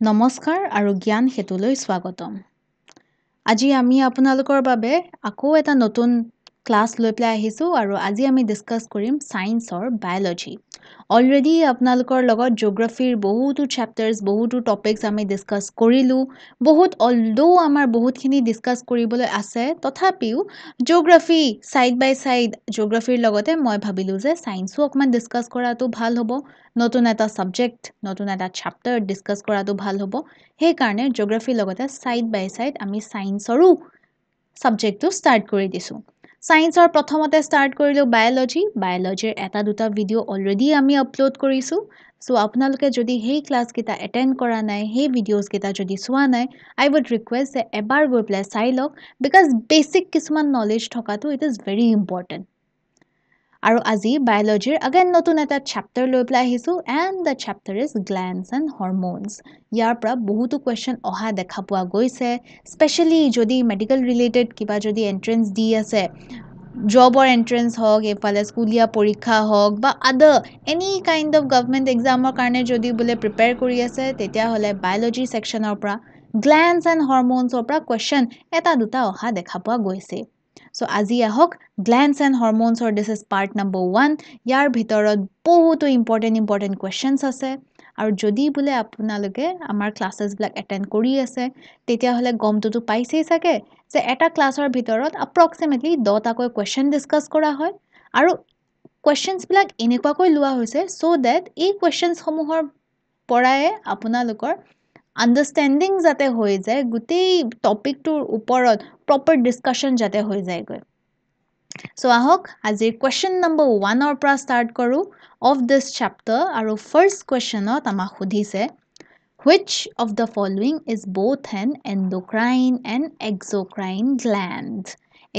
নমস্কাৰ আৰু জ্ঞান হেতুলৈ স্বাগতম। আজি আমি আপোনালোকৰ বাবে আকৌ এটা নতুন ক্লাছ লৈ পেলাই আহিছোঁ আৰু আজি আমি ডিছকাছ কৰিম সায়েন্সৰ বায়োলজি। অলৰেডি আপোনালোকৰ লগত জিঅ'গ্ৰাফিৰ বহুতো চেপ্টাৰ্ছ বহুতো টপিকছ আমি ডিছকাছ কৰিলোঁ। অলদো আমাৰ বহুতখিনি ডিছকাছ কৰিবলৈ আছে, তথাপিও জিঅ'গ্ৰাফি ছাইড বাই ছাইড জিঅ'গ্ৰাফিৰ লগতে মই ভাবিলোঁ যে সায়েন্সো অকণমান ডিছকাছ কৰাটো ভাল হ'ব। নতুন এটা ছাবজেক্ট নতুন এটা চেপ্টাৰ ডিছকাছ কৰাটো ভাল হ'ব। সেইকাৰণে জিঅ'গ্ৰাফিৰ লগতে ছাইড বাই ছাইড আমি সায়েন্সৰো ছাবজেক্টটো ষ্টাৰ্ট কৰি দিছোঁ। সায়েন্সৰ প্ৰথমতে ষ্টাৰ্ট কৰিলোঁ বায়োলজিৰ এটা দুটা ভিডিঅ' অলৰেডি আমি আপলোড কৰিছোঁ। চ' আপোনালোকে যদি সেই ক্লাছকেইটা এটেণ্ড কৰা নাই, সেই ভিডিঅ'ছকেইটা যদি চোৱা নাই, আই উড ৰিকুৱেষ্ট যে এবাৰ গৈ পেলাই চাই লওক, বিকজ বেছিক কিছুমান নলেজ থকাটো ইট ইজ ভেৰি ইম্পৰ্টেণ্ট। আৰু আজি বায়োলজিৰ আগেন নতুন এটা চেপ্টাৰ লৈ পেলাই আহিছোঁ, and the chapter is glands and hormones. ইয়াৰ পৰা বহুতো কুৱেশ্যন অহা দেখা পোৱা গৈছে, স্পেচিয়েলি যদি মেডিকেল ৰিলেটেড কিবা যদি এণ্ট্ৰেঞ্চ দি আছে, জবৰ এণ্ট্ৰেঞ্চ হওক, এইফালে স্কুলীয়া পৰীক্ষা হওক বা আদাৰ এনি কাইণ্ড অফ গভৰ্ণমেণ্ট এক্সামৰ কাৰণে যদি বোলে প্ৰিপেয়াৰ কৰি আছে, তেতিয়াহ'লে বায়োলজি ছেকশ্যনৰ পৰা গ্লেণ্ডছ এণ্ড হৰম'নছৰ পৰা কুৱেশ্যন এটা দুটা অহা দেখা পোৱা গৈছে। চ' আজি আহক গ্লেণ্ডছ এণ্ড হৰম'নছৰ দিছ ইজ পাৰ্ট নম্বৰ 1। ইয়াৰ ভিতৰত বহুতো ইম্পৰ্টেণ্ট কুৱেশ্যনছ আছে, আৰু যদি বোলে আপোনালোকে আমাৰ ক্লাছেছবিলাক এটেণ্ড কৰি আছে, তেতিয়াহ'লে গমটোতো পাইছেই চাগে যে এটা ক্লাছৰ ভিতৰত এপ্ৰক্সিমেটলি 10টাকৈ কুৱেশ্যন ডিছকাছ কৰা হয়, আৰু কুৱেশ্যনছবিলাক এনেকুৱাকৈ লোৱা হৈছে চ' ডেট এই কুৱেশ্যনছসমূহৰ পৰাই আপোনালোকৰ আণ্ডাৰষ্টেণ্ডিং যাতে হৈ যায়, গোটেই টপিকটোৰ ওপৰত প্ৰপাৰ ডিছকাশ্যন যাতে হৈ যায়গৈ। চ' আহক আজিৰ কুৱেশ্যন নম্বৰ 1ৰ পৰা ষ্টাৰ্ট কৰোঁ অফ দিছ চেপ্টাৰ। আৰু ফাৰ্ষ্ট কুৱেশ্যনত আমাক সুধিছে, which of the following is both an endocrine and exocrine gland?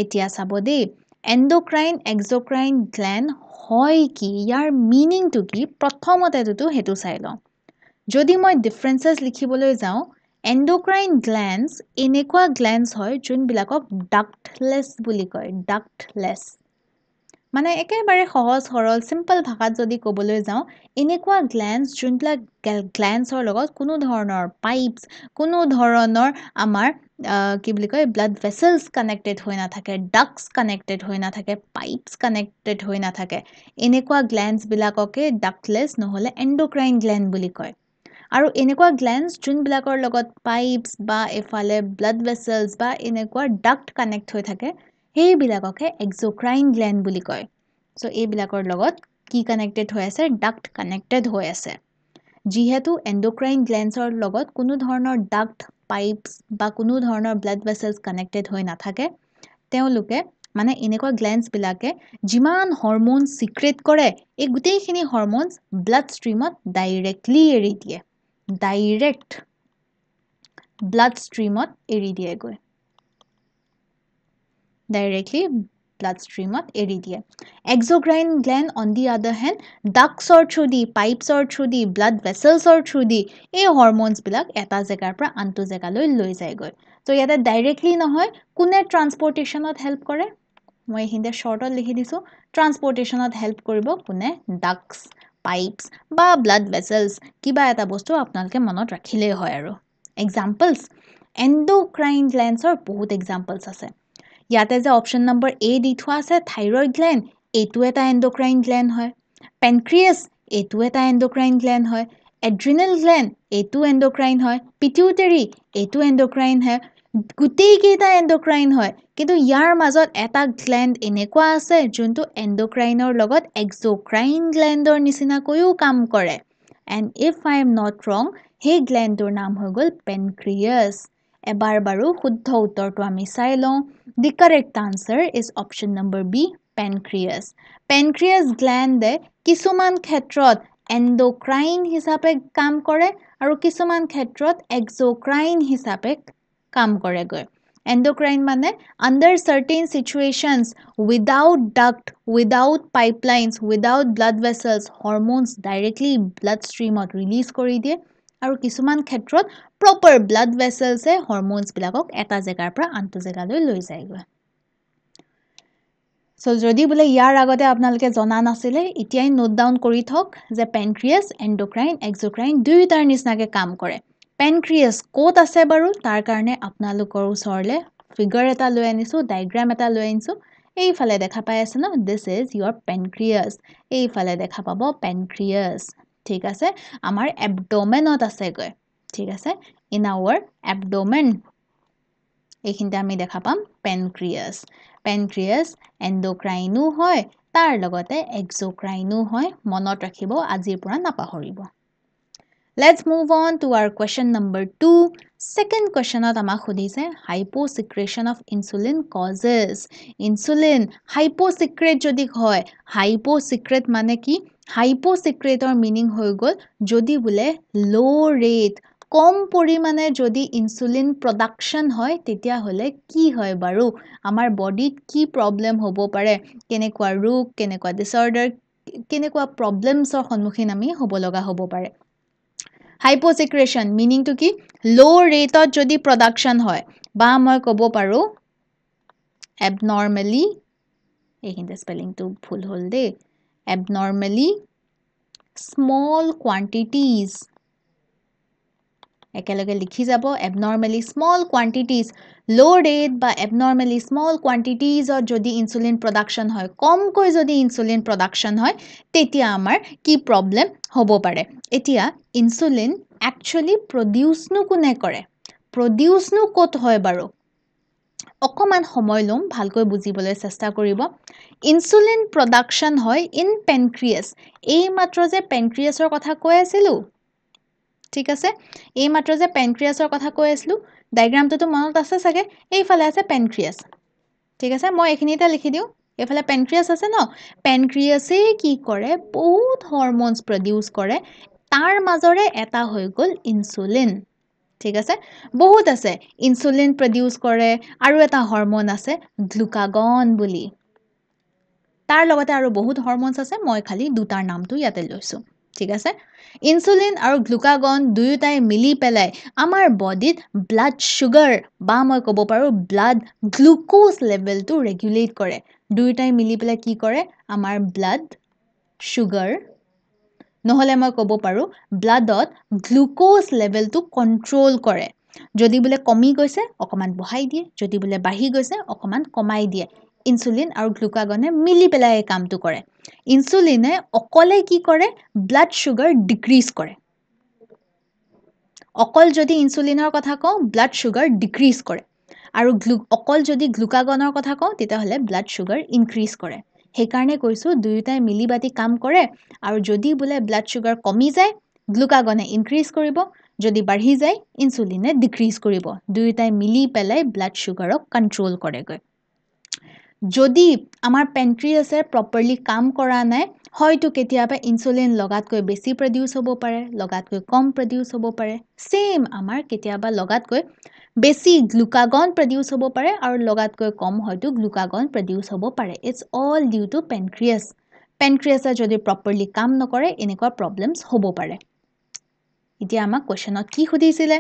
এতিয়া চাব দেই, এণ্ডোক্ৰাইন এক্সোক্ৰাইন গ্লেণ্ড হয় কি, ইয়াৰ মিনিংটো কি, প্ৰথমতেতো সেইটো চাই লওঁ। যদি মই ডিফাৰেঞ্চেছ লিখিবলৈ যাওঁ, এণ্ডোক্ৰাইন গ্লেণ্ডছ এনেকুৱা গ্লেণ্ডছ হয় যোনবিলাকক ডাক্টলেছ বুলি কয়। ডাক্টলেছ মানে একেবাৰে সহজ সৰল চিম্পল ভাষাত যদি ক'বলৈ যাওঁ, এনেকুৱা গ্লেণ্ডছ যোনবিলাক গ্লেণ্ডছৰ লগত কোনো ধৰণৰ পাইপছ, কোনো ধৰণৰ আমাৰ কি বুলি কয় ব্লাড ভেছেলছ কানেক্টেড হৈ নাথাকে, ডাক্টছ কানেক্টেড হৈ নাথাকে, পাইপছ কানেক্টেড হৈ নাথাকে, এনেকুৱা গ্লেণ্ডছবিলাককে ডাক্টলেছ নহ'লে এণ্ডোক্ৰাইন গ্লেণ্ড বুলি কয়। আৰু এনেকুৱা গ্লেণ্ডছ যোনবিলাকৰ লগত পাইপছ বা এফালে ব্লাড ভেছেলছ বা এনেকুৱা ডাক্ট কানেক্ট হৈ থাকে, সেইবিলাককে এক্সোক্ৰাইন গ্লেণ্ড বুলি কয়। চ' এইবিলাকৰ লগত কি কানেক্টেড হৈ আছে, ডাক্ট কানেক্টেড হৈ আছে। যিহেতু এণ্ডোক্ৰাইন গ্লেণ্ডছৰ লগত কোনো ধৰণৰ ডাক্ট, পাইপছ বা কোনো ধৰণৰ ব্লাড ভেছেলছ কানেক্টেড হৈ নাথাকে, তেওঁলোকে মানে এনেকুৱা গ্লেণ্ডছবিলাকে যিমান হৰম'ন ছিক্ৰেট কৰে, এই গোটেইখিনি হৰম'নছ ব্লাড ষ্ট্ৰীমত ডাইৰেক্টলি এৰি দিয়ে, ডাইৰেক্ট ব্লাড ষ্ট্ৰীমত এৰি দিয়েগৈ, ডাইৰেক্টলি ব্লাড ষ্ট্ৰীমত এৰি দিয়ে। এক্সোক্ৰাইন গ্লেণ্ড অন দি আদাৰ হেণ্ড ডাক্টছৰ থ্ৰু দি, পাইপছৰ থ্ৰু দি, ব্লাড ভেছেলছৰ থ্ৰু দি এই হৰম'নছবিলাক এটা জেগাৰ পৰা আনটো জেগালৈ লৈ যায়গৈ। ত' ইয়াতে ডাইৰেক্টলি নহয়, কোনে ট্ৰান্সপৰ্টেশ্যনত হেল্প কৰে, মই এইখিনিতে শ্বৰ্টত লিখি দিছোঁ, ট্ৰান্সপৰ্টেশ্যনত হেল্প কৰিব কোনে, ডাক্টছ, পাইপছ বা ব্লাড ভেছেলছ, কিবা এটা বস্তু আপোনালোকে মনত ৰাখিলেই হয়। আৰু এক্সাম্পলছ, এণ্ডোক্ৰাইন গ্লেণ্ডছৰ বহুত এক্সাম্পলছ আছে। ইয়াতে যে অপশ্যন নম্বৰ এ দি থোৱা আছে থাইৰইড গ্লেণ্ড, এইটো এটা এণ্ডোক্ৰাইন গ্লেণ্ড হয়। পেনক্ৰিয়াছ, এইটো এটা এণ্ডোক্ৰাইন গ্লেণ্ড হয়। এড্ৰিনেল গ্লেণ্ড, এইটো এণ্ডোক্ৰাইন হয়। পিটিউটাৰী, এইটো এণ্ডোক্ৰাইন হয়। গোটেইকেইটা এণ্ডোক্ৰাইন হয়, কিন্তু ইয়াৰ মাজত এটা গ্লেণ্ড এনেকুৱা আছে যোনটো এণ্ডোক্ৰাইনৰ লগত এক্সোক্ৰাইন গ্লেণ্ডৰ নিচিনাকৈও কাম কৰে। And if I am not ৰং, সেই গ্লেণ্ডটোৰ নাম হৈ গ'ল পেনক্ৰিয়াছ। এবাৰ বাৰু শুদ্ধ উত্তৰটো আমি চাই লওঁ। The correct answer is option number B, pancreas. Pancreas গ্লেণ্ডে কিছুমান ক্ষেত্ৰত এণ্ডোক্ৰাইন হিচাপে কাম কৰে আৰু কিছুমান ক্ষেত্ৰত এক্সোক্ৰাইন হিচাপে কাম কৰেগৈ। এণ্ডোক্ৰাইন মানে under certain situations, without duct, without pipelines, without blood vessels, hormones directly blood ষ্ট্ৰীমত ৰিলিজ কৰি দিয়ে, আৰু কিছুমান ক্ষেত্ৰত প্ৰপাৰ ব্লাড ভেছেলছে হৰম'নছবিলাকক এটা জেগাৰ পৰা আনটো জেগালৈ লৈ যায়গৈ। চ' যদি বোলে ইয়াৰ আগতে আপোনালোকে জনা নাছিলে, এতিয়াই নোট ডাউন কৰি থওক যে পেনক্ৰিয়াছ এণ্ডোক্ৰাইন এক্সোক্ৰাইন দুয়োটাৰ নিচিনাকৈ কাম কৰে। পেনক্ৰিয়াছ ক'ত আছে বাৰু তাৰ কাৰণে আপোনালোকৰ ওচৰলে ফিগাৰ এটা লৈ আনিছো ডায়াগ্ৰাম এটা লৈ আনিছো এইফালে দেখা পাই আছে ন দিস ইজ ইয়োৰ পেনক্ৰিয়াছ এইফালে দেখা পাব পেনক্ৰিয়াছ ঠিক আছে আমাৰ এবডোমেনত আছে গৈ ঠিক আছে ইন আৱাৰ এবডোমেন এইখিনতে আমি দেখা পাম পেনক্ৰিয়াছ পেনক্ৰিয়াছ এন্ডোক্ৰাইনো হয় তাৰ লগতে এক্সোক্ৰাইনো হয় মনত ৰাখিব আজিৰ পৰা নাপাহৰিব Let's move on to our question number 2. Second question at amak khudise hyposecretion of insulin causes insulin hyposecrete jodi hoy hyposecrete mane ki hyposecrete or meaning hoy gol jodi bole low rate কম পৰিমাণে যদি insulin production হয় তেতিয়া হলে কি হয় বাৰু আমাৰ বডিত কি প্ৰবলেম হ'ব পাৰে কেনেকুৱা ৰোগ কেনেকুৱা ডিসঅৰ্ডাৰ কেনেকুৱা প্ৰবলেমছৰ সন্মুখীন আমি হ'ব লগা হ'ব পাৰে Hyposecretion meaning to ki low rate of jodi production hoy ba moi kobo paru abnormally ekhinte spelling to bhul hol de abnormally small quantities ekeloge likhi jabo abnormally small quantities low rate ba abnormally small quantities or jodi insulin production hoy kom koi jodi insulin production hoy tetia amar ki problem hobo pare etia insulin actually produce nu kune kore produce nu kot hoy baro অকমান সময় লম ভালকৈ বুজিবলৈ চেষ্টা কৰিব insulin production হয় in pancreas এই মাত্ৰ যে পেনক্ৰিয়াছৰ কথা কৈ আছিলো ঠিক আছে এই মাত্ৰ যে পেনক্ৰিয়াছৰ কথা কৈ আছিলো ডায়াগ্ৰামটো মনত আছে সাগে এইফালে আছে পেনক্ৰিয়াছ ঠিক আছে মই এখিনিটা লিখি দিও এফালে পেনক্ৰিয়াছ আছে ন পেনক্ৰিয়াছে কি কৰে বহুত হৰমোনছ প্ৰডিউস কৰে তাৰ মাজৰে এটা হৈ গল ইনসুলিন ঠিক আছে বহুত আছে ইনসুলিন প্ৰডিউস কৰে আৰু এটা হৰমোন আছে গ্লুকাগন বুলি তাৰ লগতে আৰু বহুত হৰমোনছ আছে মই খালি দুটাৰ নামটো ইয়াতে লৈছো ঠিক আছে ইনসুলিন আৰু গ্লুকাগন দুয়োটাই মিলি পেলাই আমাৰ বডিত ব্লাড সুগাৰ বা মই ক'ব পাৰো ব্লাড গ্লুকোজ লেভেলটো ৰেগুলেট কৰে দুয়োটাই মিলি পেলাই কি কৰে আমাৰ ব্লাড সুগাৰ নহলে মই ক'ব পাৰো ব্লাডত গ্লুকোজ লেভেলটো কন্ট্ৰোল কৰে যদি বুলে কমি গৈছে অকমান বঢ়াই দিয়ে যদি বুলে বাঢ়ি গৈছে অকমান কমাই দিয়ে ইনসুলিন আৰু গ্লুকাগনে মিলি পেলাই এই কামটো কৰে ইনসুলিনে অকলে কি কৰে ব্লাড সুগাৰ ডিক্ৰিজ কৰে অকল যদি ইনসুলিনৰ কথা কও ব্লাড সুগাৰ ডিক্ৰিজ কৰে আৰু অকল যদি গ্লুকাগনৰ কথা কও তেতিয়া হলে ব্লাড সুগাৰ ইনক্ৰিজ কৰে হেকাৰণে কৈছো দুয়োটাই মিলি বাটি কাম কৰে আৰু যদি বুলে ব্লাড সুগাৰ কমি যায় গ্লুকাগনে ইনক্ৰিজ কৰিব যদি বাঢ়ি যায় ইনসুলিনে ডিক্ৰিজ কৰিব দুয়োটাই মিলি পেলাই ব্লাড সুগাৰক কন্ট্ৰোল কৰেগৈ যদি আমাৰ পেনক্ৰিয়াছে প্ৰপাৰলি কাম কৰা নাই হয়তো কেতিয়াবা ইনসুলিন লগাতকৈ বেছি প্ৰডিউস হ'ব পাৰে লগাতকৈ কম প্ৰডিউস হ'ব পাৰে সেম আমাৰ কেতিয়াবা লগাতকৈ বেছি গ্লুকাগন প্ৰডিউস হ'ব পাৰে আৰু লগাতকৈ কম হয়তো গ্লুকাগন প্ৰডিউস হ'ব পাৰে it's all due to pancreas পেনক্ৰিয়াছে যদি প্ৰপাৰলি কাম নকৰে এনেকুৱা প্ৰবলেমছ হ'ব পাৰে এতিয়া আমাক কোৱেশ্চনত কি খুদিছিলে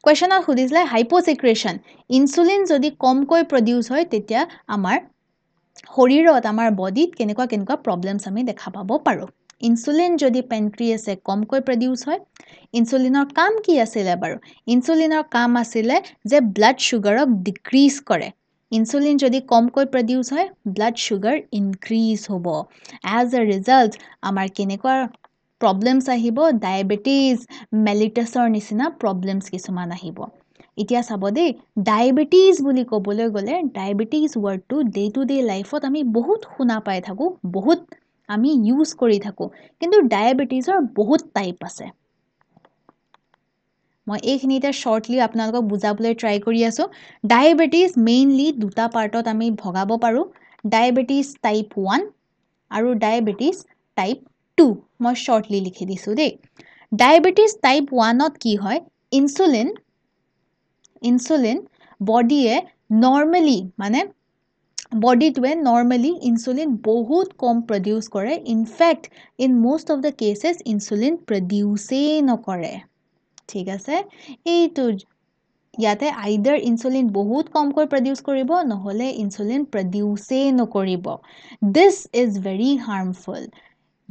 কোৱেশ্চনত খুদিছিলে হাইপোসেক্ৰেশন ইনসুলিন যদি কমকৈ প্ৰডিউস হয় তেতিয়া আমাৰ শৰীৰত আমাৰ বডিত কেনেকুৱা প্ৰবলেমছ আমি দেখা পাব পাৰো ইনসুলিন যদি পেনক্ৰিয়াছে কমকৈ প্ৰডিউস হয় ইনসুলিনৰ কাম কি আছিল বাৰু ইনসুলিনৰ কাম আছিল যে ব্লাড সুগাৰক ডিক্ৰিজ কৰে ইনসুলিন যদি কমকৈ প্ৰডিউস হয় ব্লাড সুগাৰ ইনক্ৰিজ হ'ব এজ আ ৰিজাল্ট আমাৰ কেনেকুৱা প্ৰবলেমছ আহিব ডায়াবেটিস মেলিটাছৰ নিচিনা প্ৰবলেমছ কিছুমান আহিব এতিয়া চাব দে ডায়াবেটিস বুলি ক'বলৈ গলে ডায়াবেটিস ওয়াৰ্ডটো ডে টু ডে লাইফত আমি বহুত শুনা পাই থাকো বহুত আমি ইউজ কৰি থাকো কিন্তু ডায়াবেটিসৰ বহুত টাইপ আছে মই এইখিনিতে শৰ্টলি আপোনালোকক বুজাবলৈ ট্ৰাই কৰি আছো ডায়াবেটিস মেইনলি দুটা পাৰ্টত আমি ভগাব পাৰো ডায়াবেটিস টাইপ 1 আৰু ডায়াবেটিস টাইপ 2 মই শৰ্টলি লিখি দিছো দেই ডায়াবেটিস টাইপ 1 ত কি হয় ইনসুলিন বডিয়ে নরমালি মানে বডিটোৱে নৰমালি ইনসুলিন বহুত কম প্ৰডিউস কৰে in fact in most of the cases insulin প্ৰডিউসে নকৰে ঠিক আছে এইটো ইয়াতে আইদাৰ ইনসুলিন বহুত কমকৈ প্ৰডিউস কৰিব নহলে ইনসুলিন প্ৰডিউসে নকৰিব দিস ইজ ভেৰি হাৰ্মফুল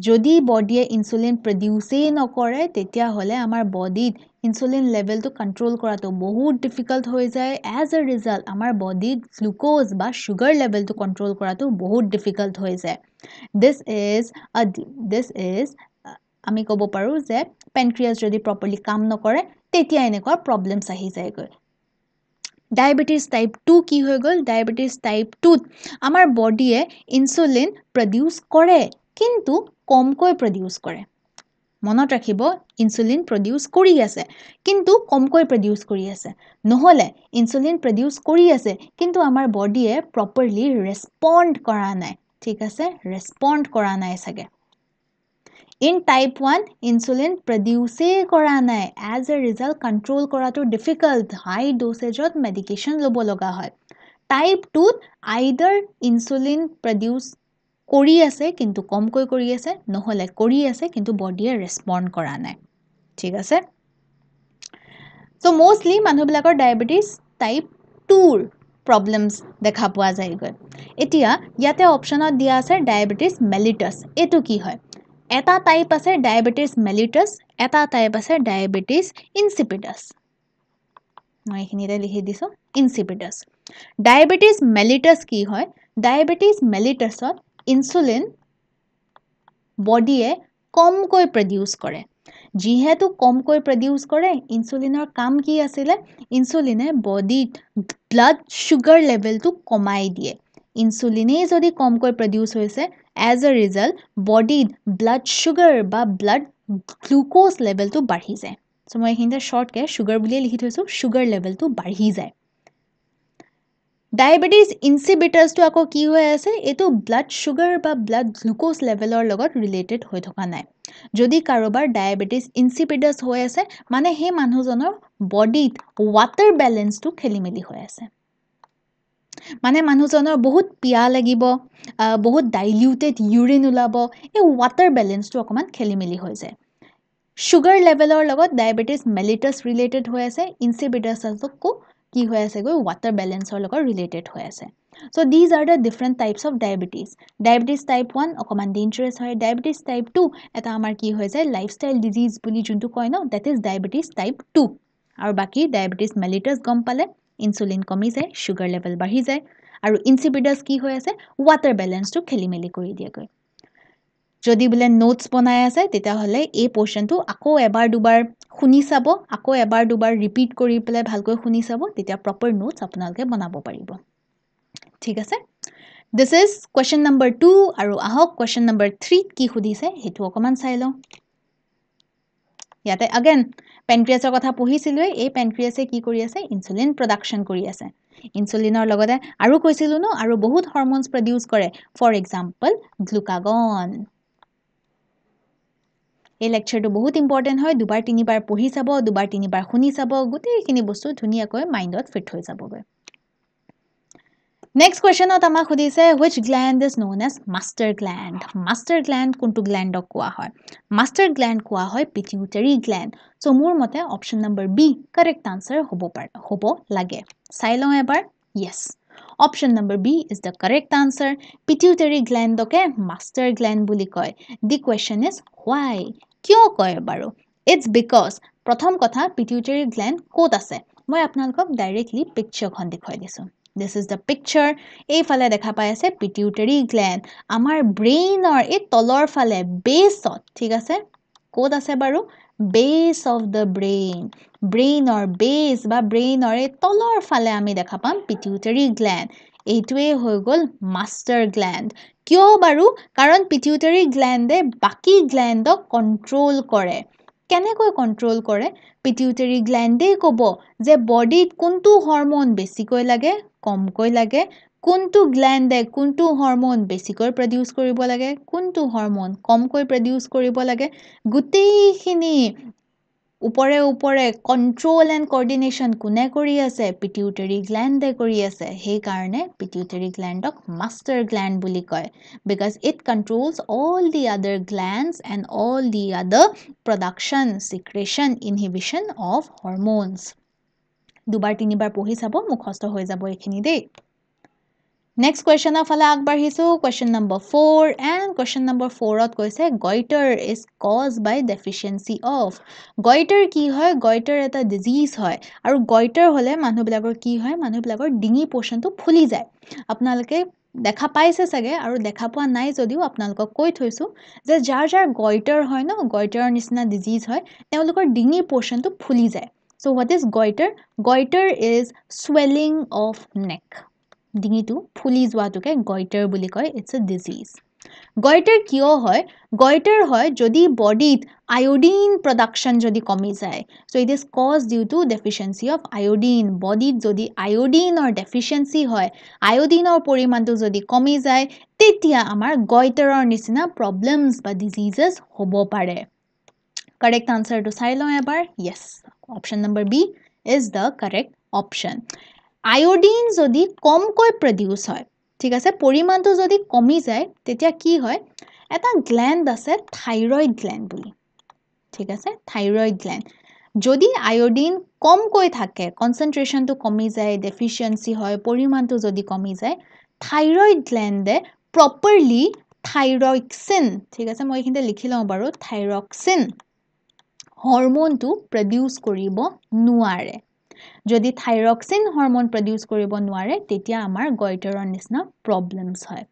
যদি বডিয়ে ইনসুলিন প্ৰডিউসেই নকৰে তেতিয়া হলে আমাৰ বডিত ইনসুলিন লেভেলটো কন্ট্ৰোল কৰাটো বহুত ডিফিকাল্ট হৈ যায় এজ এ ৰিজাল্ট আমাৰ বডিত গ্লুকোজ বা সুগাৰ লেভেলটো কন্ট্ৰোল কৰাটো বহুত ডিফিকাল্ট হৈ যায় this is আমি ক'ব পাৰো যে পেনক্ৰিয়াছ যদি প্ৰপাৰলি কাম নকৰে তেতিয়া এনেকুৱা প্ৰবলেমছ আহি যায়গৈ ডায়াবেটিস টাইপ 2 কি হৈ গল ডায়াবেটিস টাইপ 2 আমাৰ বডিয়ে ইনসুলিন প্ৰডিউস কৰে কিন্তু কমকৈ প্ৰডিউস কৰে মনত ৰাখিব ইনসুলিন প্ৰডিউস কৰি আছে কিন্তু কমকৈ প্ৰডিউস কৰি আছে নহলে ইনসুলিন প্ৰডিউস কৰি আছে কিন্তু আমাৰ বডিয়ে প্ৰপাৰলি ৰেসপন্ড কৰা নাই ঠিক আছে ৰেসপন্ড কৰা নাই সাগে In type 1, insulin produce kora nai. As a result, control kora to difficult. High dosage of medication lobo loga hoy. Type 2, either insulin produce kori ase, kintu kom koi kori ase, nohole kori ase, kintu body respond kora nai. Thik ase? So, mostly, manhu bilakor diabetes type 2 problems dekha poa jai goi. Etia, yate option dia ase diabetes mellitus. Etu ki hoy? এটা type আছে diabetes mellitus এটা type আছে diabetes insipidus মই এখিনিতে লিখি দিছো insipidus diabetes mellitus কি হয় diabetes মেলিটাসত insulin বডিয়ে কমকৈ প্ৰডিউস কৰে যিহেতু কমকৈ প্ৰডিউস কৰে ইনসুলিনৰ কাম কি আছিল ইনসুলিনে বডিত ব্লাড সুগাৰ লেভেলটো কমাই দিয়ে ইনসুলিনে যদি কমকৈ প্ৰডিউস হৈছে as a result body blood sugar বা blood glucose level to বাঢ়ি যায় so মই হিন্দা short কে sugar বুলিয়ে লিখি থৈছো sugar level to বাঢ়ি যায় diabetes insipidus to আকৌ কি হৈ আছে এটো blood sugar বা blood glucose levelৰ লগত related হৈ থকা নাই যদি কাৰোবাৰ diabetes insipidus হৈ আছে মানে হে মানুহজনৰ বডিত water balance to খেলিমেলি হৈ আছে মানে মানুহজনৰ বহুত পিয়া লাগিব বহুত ডাইলিউটেড ইউৰিন উলাব এই ওয়াটাৰ ব্যালেন্সটো অকমান খেলিমেলি হৈ যায় সুগাৰ লেভেলৰ লগত ডায়াবেটিস মেলিটাস ৰিলেটেড হৈ আছে ইনসিপিডাসকো কি হৈ আছে গৈ ওয়াটাৰ ব্যালেন্সৰ লগত ৰিলেটেড হৈ আছে so these are the different types of diabetes type 1 অকমান ডেঞ্জাৰাছ হয় diabetes type 2 এটা আমাৰ কি হৈ যায় লাইফষ্টাইল ডিজিজ বুলি যোনটো কয় ন that is diabetes type 2 আৰু বাকি diabetes mellitus গম পালে ইনসুলিন কমি যায় সুগাৰ লেভেল বাঢ়ি যায় আৰু ইনসিপিডাস কি হৈ আছে ওয়াটাৰ ব্যালেন্সটো খেলিমেলি কৰি দিয়ে গৈ যদি বলে নোটস বনাই আছে তেতিয়া হলে এই পোৰশনটো আকৌ এবাৰ দুবাৰ শুনি চাব আকৌ এবাৰ দুবাৰ ৰিপিট কৰি পেলাই ভালকৈ শুনি চাব তেতিয়া প্ৰপাৰ নোটস আপোনালোকে বনাব পাৰিব ঠিক আছে this is question number 2 আৰু আহক question number 3 কি খুদিছে হেতু অকমান চাই লও ইয়াতে again পেনক্ৰিয়াছৰ কথা পঢ়িছিলো এই পেনক্ৰিয়াছে কি কৰি আছে ইনসুলিন প্ৰডাকশন কৰি আছে ইনসুলিনৰ লগতে আৰু কৈছিলো ন আৰু বহুত হৰমোনছ প্ৰডিউস কৰে ফৰ এক্সাম্পল গ্লুকাগন এই লেকচাৰটো বহুত ইম্পৰ্টেন্ট হয় দুবাৰ তিনিবাৰ পঢ়ি চাব দুবাৰ তিনিবাৰ শুনি চাব গোটেইখিনি বস্তু ধুনিয়াকৈ মাইন্ডত ফিট হৈ যাবগৈ Next question আমাক খুদিছে which gland is known as master gland কোনটো গ্ল্যান্ডক কোৱা হয় master gland কোৱা হয় pituitary gland so মোৰ মতে option number B correct answer হ'ব লাগে চাই লওঁ এবাৰ yes option number B is the correct answer pituitary gland K master gland বুলি কয় the question is why কিয় কয় বাৰু it's because প্ৰথম কথা pituitary gland ক'ত আছে মই আপোনালোকক ডাইৰেক্টলি পিকচাৰখন দেখুৱাই দিছো This is the picture. এই ফালে দেখা পাই আছে pituitary gland. আমাৰ ব্ৰেইনৰ এই তলৰ ফালে বেছত ঠিক আছে ক'ত আছে বাৰু base of the brain. ব্ৰেইনৰ base বা ব্ৰেইনৰ এই তলৰ ফালে আমি দেখা পাম pituitary gland. এইটোৱে হৈ গল master gland. কিয় বাৰু কাৰণ pituitary gland বাকি glandক কন্ট্ৰোল কৰে কেনেকৈ কন্ট্ৰোল কৰে পিটিউটাৰী গ্ল্যান্ডে ক'ব যে বডিত কোনটো হৰমোন বেছিকৈ লাগে কমকৈ লাগে কোনটো গ্ল্যান্ডে কোনটো হৰমোন বেছিকৈ প্ৰডিউস কৰিব লাগে কোনটো হৰমোন কমকৈ প্ৰডিউস কৰিব লাগে গুটেইখিনি উপৰে কন্ট্ৰোল এন্ড কোঅৰ্ডিনেশন কোনে কৰি আছে পিটিউটাৰী গ্ল্যান্ডে কৰি আছে সেই কাৰণে পিটিউটাৰী গ্ল্যান্ডক মাষ্টাৰ গ্ল্যান্ড বুলি কয় because it controls all the other glands and all the other production secretion inhibition of hormones দুবাৰ তিনিবাৰ পঢ়ি চাব মুখস্থ হৈ যাব এখিনি দেই Next question ফালে আগবাঢ়িছো question number 4 and question number 4 ত কৈছে goiter is caused by deficiency of goiter কি হয় goiter এটা disease হয় আৰু goiter হলে মানুহবিলাকৰ কি হয় মানুহবিলাকৰ ডিঙি পোৰ্শনটো ফুলি যায় আপোনালোকে দেখা পাইছে সাগে আৰু দেখা পোৱা নাই যদিও আপোনালোকক কৈ থৈছো যে যাৰ যাৰ goiter হয় ন goiter নিচিনা disease হয় তেওঁলোকৰ ডিঙি পোৰ্শনটো ফুলি যায় so what is goiter goiter is swelling of neck ডিঙিটো ফুলি যোৱাটোকে goiter বুলি কয় it's a disease goiter কিয় হয় goiter হয় যদি বডিত iodine production যদি কমি যায় so it is caused due to deficiency of iodine বডিত যদি iodine or deficiency হয় iodine or পৰিমাণটো যদি কমি যায় তেতিয়া আমাৰ goiter ৰ নিচিনা problems বা diseases হ'ব পাৰে correct answer to চাই লওঁ এবাৰ yes option number B is the correct option iodine যদি কমকৈ প্ৰডিউস হয় ঠিক আছে পৰিমাণটো যদি কমি যায় তেতিয়া কি হয় এটা গ্ল্যান্ড আছে থাইৰয়েড গ্ল্যান্ড বুলি ঠিক আছে থাইৰয়েড গ্ল্যান্ড যদি আয়োডিন কমকৈ থাকে কনসেন্ট্ৰেশনটো কমি যায় ডেফিচিয়েন্সি হয় পৰিমাণটো যদি কমি যায় থাইৰয়েড গ্ল্যান্ডে প্ৰপাৰলি থাইৰক্সিন ঠিক আছে মই এখিনতে লিখি লওঁ বাৰু থাইৰক্সিন হৰমোনটো প্ৰডিউস কৰিব নোৱাৰে যদি থাইৰক্সিন হৰমোন প্ৰডিউস কৰিব নোৱাৰে তেতিয়া আমাৰ goiterৰ নিচিনা প্ৰবলেমছ হয়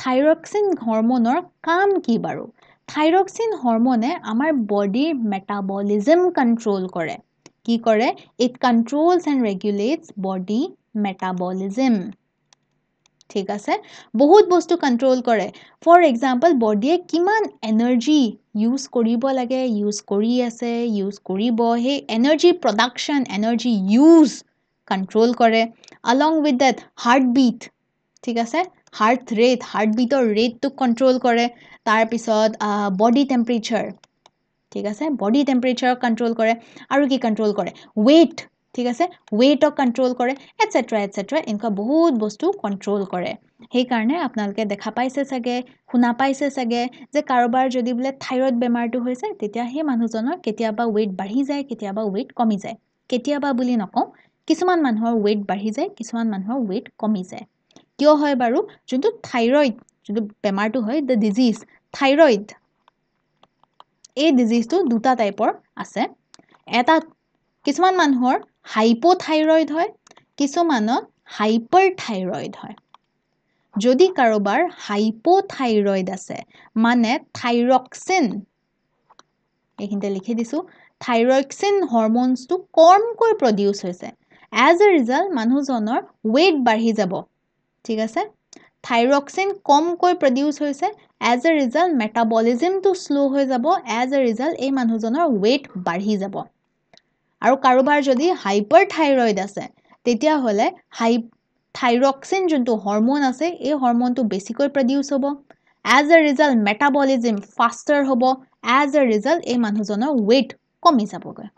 থাইৰক্সিন হৰমোনৰ কাম কি বাৰু থাইৰক্সিন হৰমোনে আমাৰ বডিৰ মেটাবলিজম কন্ট্ৰোল কৰে কি কৰে it controls and regulates body metabolism ঠিক আছে বহুত বস্তু কন্ট্ৰোল কৰে ফৰ এক্সাম্পল বডিয়ে কিমান এনাৰ্জি ইউজ কৰিব লাগে ইউজ কৰি আছে ইউজ কৰিব হে energy production energy use control কৰে along with that heartbeat ঠিক আছে heart beater rate to control কৰে তাৰ পিছত body temperature ঠিক আছে body temperature control কৰে আৰু কি control কৰে weight ঠিক আছে weight ও control কৰে etc ইনকা বহুত বস্তু control কৰে সেই কাৰণে আপোনালোকে দেখা পাইছে সাগে শুনা পাইছে সাগে যে কাৰোবাৰ যদি বলে থাইৰয়েড বেমাৰটো হৈছে তেতিয়া হে মানুহজনৰ কেতিয়াবা weight বাঢ়ি যায় কেতিয়াবা weight কমি যায় কেতিয়াবা বুলি নকওঁ কিছুমান মানুহৰ weight বাঢ়ি যায় কিছুমান মানুহৰ weight কমি যায় কিয় হয় বাৰু যোনটো থাইৰয়েড যোনটো বেমাৰটো হয় the disease থাইৰয়েড এই ডিজিজটো দুটা টাইপৰ আছে এটা কিছুমান মানুহৰ হাইপোথাইৰয়েড হয় কিছুমানৰ হাইপাৰথাইৰয়েড হয় যদি কাৰোবাৰ হাইপোথাইৰয়েড আছে মানে থাইৰক্সিন এইখিনতে লিখি দিছো থাইৰক্সিন হৰমোনছটো কমকৈ প্ৰডিউস হৈছে as a result মানুহজনৰ weight বাঢ়ি যাব ঠিক আছে থাইৰক্সিন কমকৈ প্ৰডিউস হৈছে as a result metabolism to slow হৈ যাব as a result এই মানুহজনৰ weight বাঢ়ি যাব আৰু কাৰোবাৰ যদি হাইপাৰথাইৰয়েড আছে তেতিয়া হলে থাইৰক্সিন যোনটো হৰমোন আছে এই হৰমোনটো বেছিকৈ প্ৰডিউস হ'ব as a result metabolism faster হ'ব as a result এই মানুহজনৰ weight কমি যাবগৈ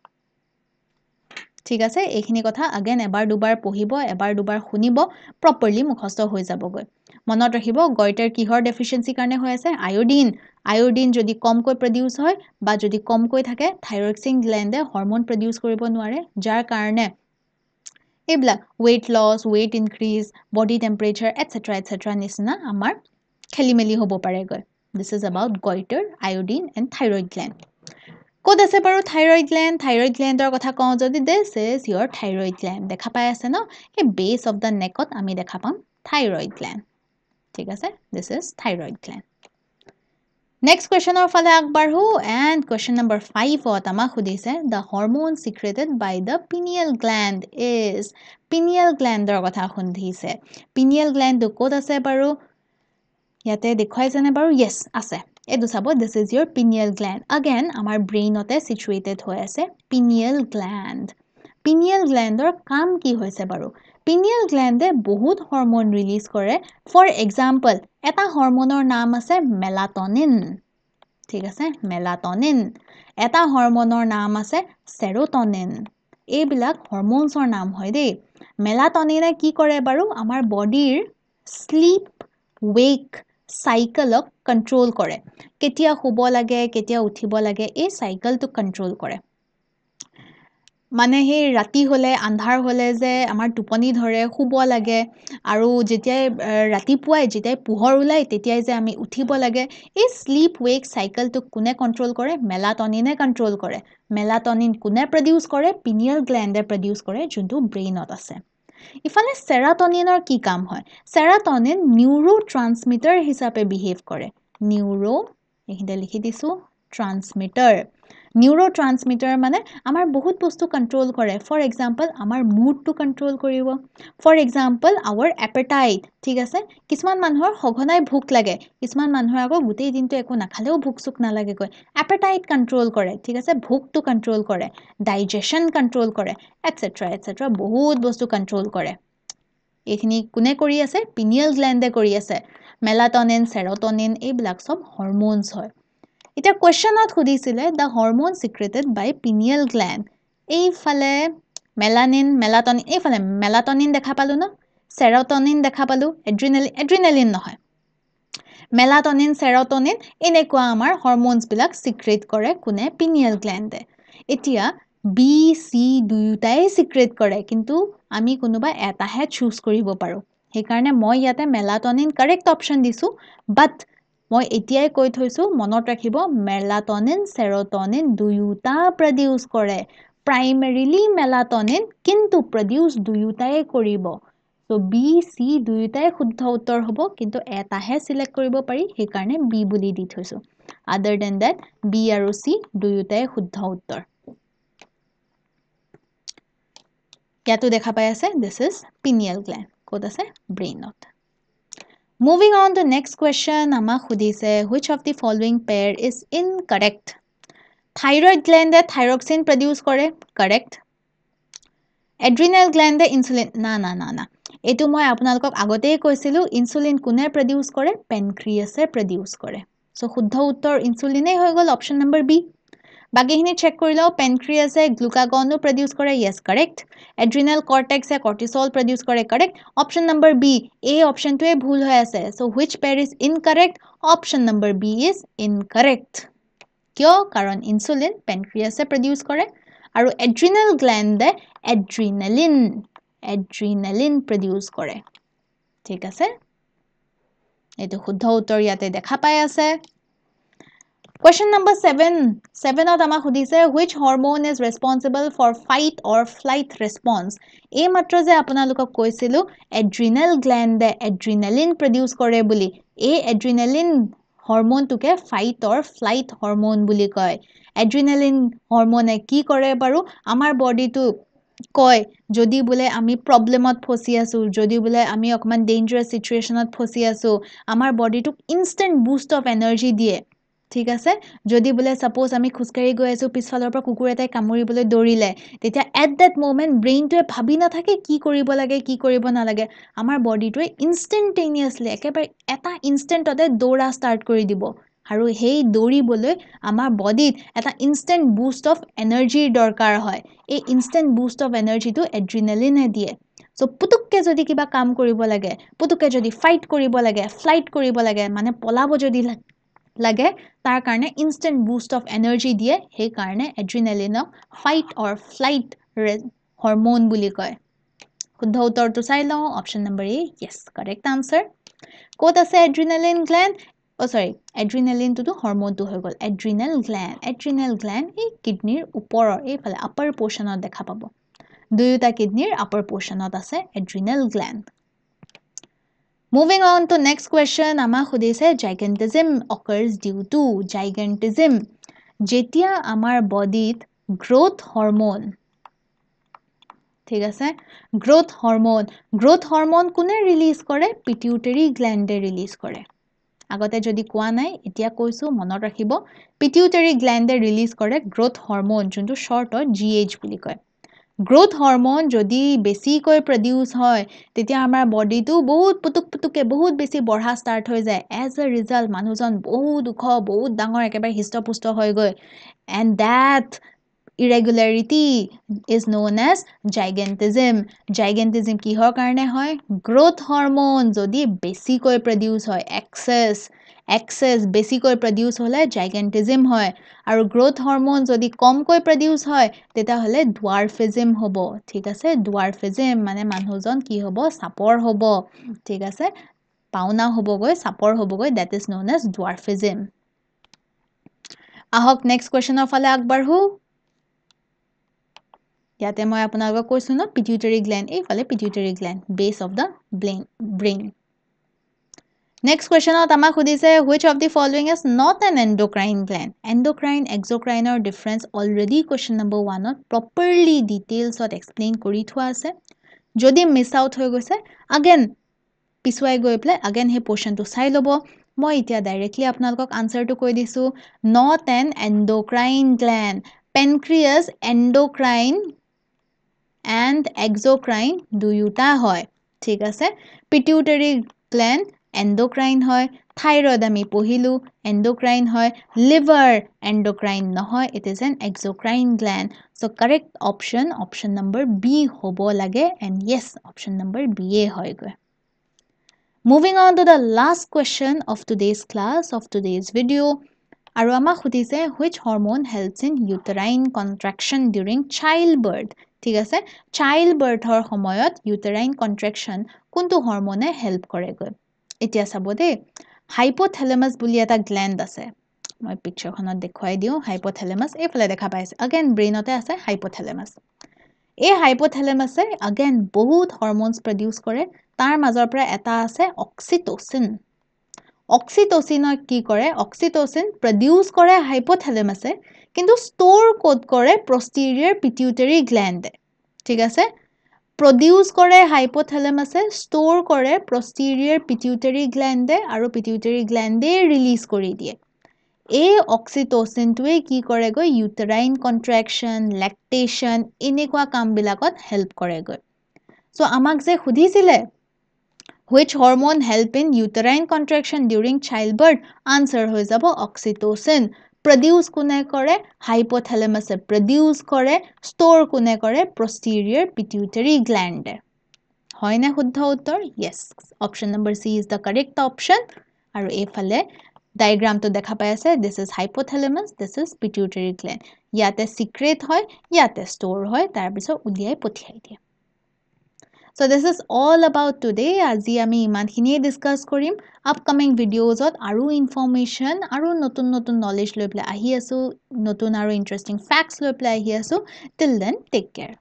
ঠিক আছে এইখিনি কথা again এবাৰ দুবাৰ পঢ়িব এবাৰ দুবাৰ শুনিব properly মুখস্থ হৈ যাবগৈ মনত ৰাখিব goiter কিহৰ deficiency কাৰণে হৈ আছে আয়োডিন যদি কমকৈ প্ৰডিউস হয় বা যদি কমকৈ থাকে থাইৰক্সিন গ্ল্যান্ডে হৰমোন প্ৰডিউস কৰিব নোৱাৰে যাৰ কাৰণে এইবিলাক weight loss weight increase body temperature etc নিচিনা আমাৰ খেলিমেলি হ'ব পাৰেগৈ this is about goiter iodine and thyroid gland ক'ত আছে বাৰু thyroid glandৰ কথা কওঁ যদি this is your thyroid gland দেখা পাই আছে ন এই base of the neckত আমি দেখা পাম thyroid gland ঠিক আছে this is thyroid gland next question ফালে আগবাঢ়ো and question number 5 ত আমাক সুধিছে the hormone secreted by the pineal gland is pineal glandৰ কথা সুধিছে pineal gland ক'ত আছে বাৰু ইয়াতে দেখুৱাইছেনে বাৰু yes আছে এটো চাব this is your pineal gland again আমাৰ ব্ৰেইনতে situated হৈ আছে pineal glandৰ কাম কি হৈছে বাৰু pineal gland বহুত হৰমোন ৰিলিজ কৰে for example এটা হৰমোনৰ নাম আছে melatonin ঠিক আছে melatonin এটা হৰমোনৰ নাম আছে serotonin এইবিলাক হৰমোনছৰ নাম হয় দেই melatonin কি কৰে বাৰু আমাৰ বডিৰ sleep wake সাইকেলক কন্ট্ৰোল কৰে কেতিয়া শুব লাগে কেতিয়া উঠিব লাগে এই সাইকেলটো কন্ট্ৰোল কৰে মানে সেই ৰাতি হলে আন্ধাৰ হলে যে আমাৰ টোপনি ধৰে শুব লাগে আৰু যেতিয়াই ৰাতিপুৱাই যেতিয়াই পোহৰ ওলাই তেতিয়াই যে আমি উঠিব লাগে এই স্লিপ ৱেক চাইকেলটো কোনে কন্ট্ৰোল কৰে মেলাটনিনে কন্ট্ৰোল কৰে মেলাটনিন কোনে প্ৰডিউস কৰে পিনিয়েল গ্ল্যান্ডে প্ৰডিউস কৰে যোনটো ব্ৰেইনত আছে ইফালে সেৰাটনিনৰ কি কাম হয় সেৰাটনিন নিউৰোট্ৰান্সমিটাৰ হিচাপে বিহেভ কৰে নিউৰো এইখিনিতে লিখি দিছো ট্ৰান্সমিটাৰ নিউৰোট্ৰান্সমিটাৰ মানে আমাৰ বহুত বস্তু কন্ট্ৰোল কৰে ফৰ এক্সাম্পল আমাৰ মুডটো কন্ট্ৰোল কৰিব ফৰ এক্সাম্পল আৱাৰ এপেটাইট ঠিক আছে কিছুমান মানুহৰ সঘনাই ভোক লাগে কিছুমান মানুহৰ আকৌ গোটেই দিনটো একো নাখালেও ভোক চুক নালাগে কৈ এপেটাইট কন্ট্ৰোল কৰে ঠিক আছে ভোকটো কন্ট্ৰোল কৰে ডাইজেশন কন্ট্ৰোল কৰে এটসেট্ৰা বহুত বস্তু কন্ট্ৰোল কৰে এইখিনি কোনে কৰি আছে পিনিয়েল গ্ল্যান্ডে কৰি আছে মেলাটনিন সেৰোটনিন এইবিলাক সব হৰমোনছ হয় এটা কোৱেশ্চনত সুধিছিলে the hormone secreted by pineal gland এইফালে মেলানিন মেলাটনিন এইফালে মেলাটনিন দেখা পালো ন সেৰোটনিন দেখা পালো এড্ৰিনালিন নহয় মেলাটনিন সেৰোটনিন এনেকুৱা আমাৰ হৰমোনছ বিলাক সিক্ৰেট কৰে কোনে পিনিয়েল গ্ল্যান্ডে এতিয়া বি সি দুয়োটাই সিক্ৰেট কৰে কিন্তু আমি কোনোবা এটাহে চুজ কৰিব পাৰো সেইকাৰণে মই ইয়াতে মেলাটনিন কাৰেক্ট অপচন দিছো বাট মই এতিয়াই কৈ থৈছো মনত ৰাখিব মেলাটনিন সেৰোটনিন দুয়োটা প্ৰডিউস কৰে প্ৰাইমাৰিলি মেলাটনিন কিন্তু প্ৰডিউস দুয়োটাই কৰিব সো বি সি দুয়োটাই শুদ্ধ উত্তৰ হ'ব কিন্তু এটাহে সিলেক্ট কৰিব পাৰি সেইকাৰণে বি বুলি দি থৈছো আদাৰ দেন দ্যাট বি আৰু সি দুয়োটাই শুদ্ধ উত্তৰ ইয়াতো দেখা পাই আছে this is pineal gland ক'ত আছে ব্ৰেইনত Moving on to next question, আমাক সুধিছে which of the following pair is incorrect? Thyroid gland thyroxine produce কৰে correct. Adrenal gland insulin না এটো মই আপোনালোকক আগতেই কৈছিলো ইনসুলিন কোনে প্ৰডিউস কৰে পেনক্ৰিয়াছে প্ৰডিউস কৰে সো শুদ্ধ উত্তৰ ইনসুলিনে হৈ গল অপচন নম্বৰ বি বাকিখিনি চেক কৰি লও পেনক্ৰিয়াছে গ্লুকাগনো প্ৰডিউস কৰে yes correct adrenal cortex cortisol produce কৰে correct option number b a option টোৱে ভুল হৈ আছে so which pair is incorrect option number b is incorrect কিয় কাৰণ ইনসুলিন পেনক্ৰিয়াছে produce কৰে আৰু adrenal gland adrenaline produce কৰে ঠিক আছে এটো শুদ্ধ উত্তৰ ইয়াতে দেখা পাই আছে Question number 7. 7ত আমাক সুধিছে which hormone is responsible for fight or flight response? এই মাত্ৰ যে আপোনালোকক কৈছিলো adrenal gland adrenaline produce কৰে বুলি এই adrenaline hormone টোকে fight or flight hormone বুলি কয় adrenaline hormone কি কৰে বাৰু আমাৰ বডিটো কয় যদি বোলে আমি প্ৰবলেমত ফসি আছো যদি বোলে আমি অকমান ডেঞ্জাৰাস সিচুৱেশনত ফসি আছো আমাৰ বডিটোক ইনস্ট্যান্ট বুস্ট অফ এনাৰ্জি দিয়ে ঠিক আছে যদি বোলে সাপোজ আমি খুসকাৰি গৈ আছো পিছফালৰ পৰা কুকুৰ এটাই কামুৰিবলৈ দৌৰিলে তেতিয়া এট দ্যাট মোমেন্ট ব্ৰেইনটোৱে ভাবি নাথাকে কি কৰিব লাগে কি কৰিব নালাগে আমাৰ বডিটোৱে ইনস্ট্যান্টেনিয়াছলি একেবাৰে এটা ইনস্ট্যান্টতে দৌৰা ষ্টাৰ্ট কৰি দিব আৰু হেই দৌৰিবলৈ আমাৰ বডিত এটা ইনস্ট্যান্ট বুস্ট অফ এনাৰ্জিৰ দৰকাৰ হয় এই ইনস্ট্যান্ট বুস্ট অফ এনাৰ্জিটো এড্ৰিনালিনে দিয়ে সো পুতুককে যদি কিবা কাম কৰিব লাগে পুতুককে যদি ফাইট কৰিব লাগে ফ্লাইট কৰিব লাগে মানে পলাব যদি লাগে তাৰ কাৰণে ইনস্ট্যান্ট বুস্ট অফ এনাৰ্জি দিয়ে সেই কাৰণে এড্ৰিনালিনক ফাইট অৰ ফ্লাইট হৰমোন বুলি কয় শুদ্ধ উত্তৰটো চাই লওঁ অপচন নম্বৰ এ yes correct answer ক'ত আছে এড্ৰিনালিন গ্ল্যান্ড এড্ৰিনালিন টো হৰমোনটো হৈ গল এড্ৰিনাল গ্ল্যান্ড এই কিডনিৰ ওপৰৰ এইফালে আপাৰ পোৰ্শনত দেখা পাব দুয়োটা কিডনিৰ আপাৰ পোৰ্শনত আছে এড্ৰিনাল gland Moving on to next question, আমাক সুধিছে gigantism occurs due to gigantism. যেতিয়া আমাৰ বডিত growth hormone ঠিক আছে growth hormone কোনে ৰিলিজ কৰে pituitary gland ৰিলিজ কৰে আগতে যদি কোৱা নাই এতিয়া কৈছো মনত ৰাখিব pituitary gland ৰিলিজ কৰে growth hormone যোনটো শৰ্টত GH বুলি কয় Growth hormone যদি বেছিকৈ produce হয় তেতিয়া আমাৰ বডিটো বহুত পুতুককে বহুত বেছি বঢ়া ষ্টাৰ্ট হৈ যায় as a result মানুহজন বহুত দুখ বহুত ডাঙৰ একেবাৰে হিষ্টপুষ্ট হৈ গৈ and that irregularity is known as gigantism কিহৰ কাৰণে হয় growth hormone যদি বেছিকৈ produce হয় excess এক্সেস বেছিকৈ প্ৰডিউস হ'লে জাইগেন্টিজম হয় আৰু গ্ৰোথ হৰমোন যদি কমকৈ প্ৰডিউস হয় তেতিয়াহ'লে ডুৱাৰ্ফিজম হ'ব ঠিক আছে ডুৱাৰ্ফিজম মানে মানুহজন কি হ'ব চাপৰ হ'ব ঠিক আছে পাওনা হ'বগৈ চাপৰ হ'বগৈ that is known as dwarfism আহক নেক্সট কোৱেশ্চনৰ ফালে আগবাঢ়ো ইয়াতে মই আপোনালোকক কৈছো ন পিটুইটাৰী গ্ল্যান্ড এইফালে pituitary gland base of the brain Next question out আমাক সুধিছে which of the following is not an endocrine gland endocrine exocrine or difference already question number 1 to properly details to explain কৰি থোৱা আছে যদি miss out হৈ গৈছে again পিছুৱাই গৈ প্লে again হে portion টো চাই লব মই এতিয়া directly আপোনালোকক answer টো কৈ দিছো not an endocrine gland pancreas endocrine and exocrine দুয়োটা হয় ঠিক আছে pituitary gland endocrine হয় thyroid আমি পঢ়িলো endocrine হয় liver endocrine নহয় it is an exocrine gland so correct option number B হ'ব লাগে and yes option number B হয় গৈ moving on to the last question of today's class of today's video আৰু আমাক সুধিছে which hormone helps in uterine contraction during childbirth ঠিক আছে childbirth Har সময়ত uterine contraction কোনটো হৰমনে হেল্প কৰে গৈ এতিয়া চাব দে hypothalamus বুলি এটা gland আছে মই পিকচাৰখনত দেখুৱাই দিও hypothalamus এইফালে দেখা পাইছে again ব্ৰেইনতে আছে hypothalamus এই hypothalamus again বহুত হৰমোনছ প্ৰডিউস কৰে তাৰ মাজৰ পৰা এটা আছে অক্সিটোচিন অক্সিটোচিন কি কৰে অক্সিটোচিন প্ৰডিউস কৰে hypothalamus কিন্তু ষ্টৰ কোড কৰে posterior pituitary gland ঠিক আছে প্ৰডিউস কৰে hypothalamus ষ্টৰ কৰে posterior pituitary gland আৰু pituitary gland ৰিলিজ কৰি দিয়ে এই অক্সিটোচিনটোৱে কি কৰে গৈ uterine contraction lactation এনেকুৱা কাম বিলাকত হেল্প কৰে গৈ সো আমাক যে সুধিছিলে which hormone help in uterine contraction during childbirth answer হৈ যাব oxytocin produce কোনে কৰে hypothalamus produce কৰে store কোনে কৰে posterior pituitary gland হয় না শুদ্ধ উত্তৰ yes option number C is the correct option আৰু এফালে diagram to দেখা পাই আছে this is hypothalamus this is pituitary gland ইয়াতে secrete হয় ইয়াতে store হয় তাৰ পিছত উলিয়াই পঠিয়াই দিয়ে So this is all about today আজি আমি ইমানখিনিয়ে ডিসকাস কৰিম আপকামিং ভিডিওজত আৰু ইনফৰমেশন আৰু নতুন নতুন নলেজ লৈ প্লে আহি আছো নতুন আৰু ইন্টাৰেষ্টিং ফ্যাক্টস লৈ প্লে আহি আছো till then take care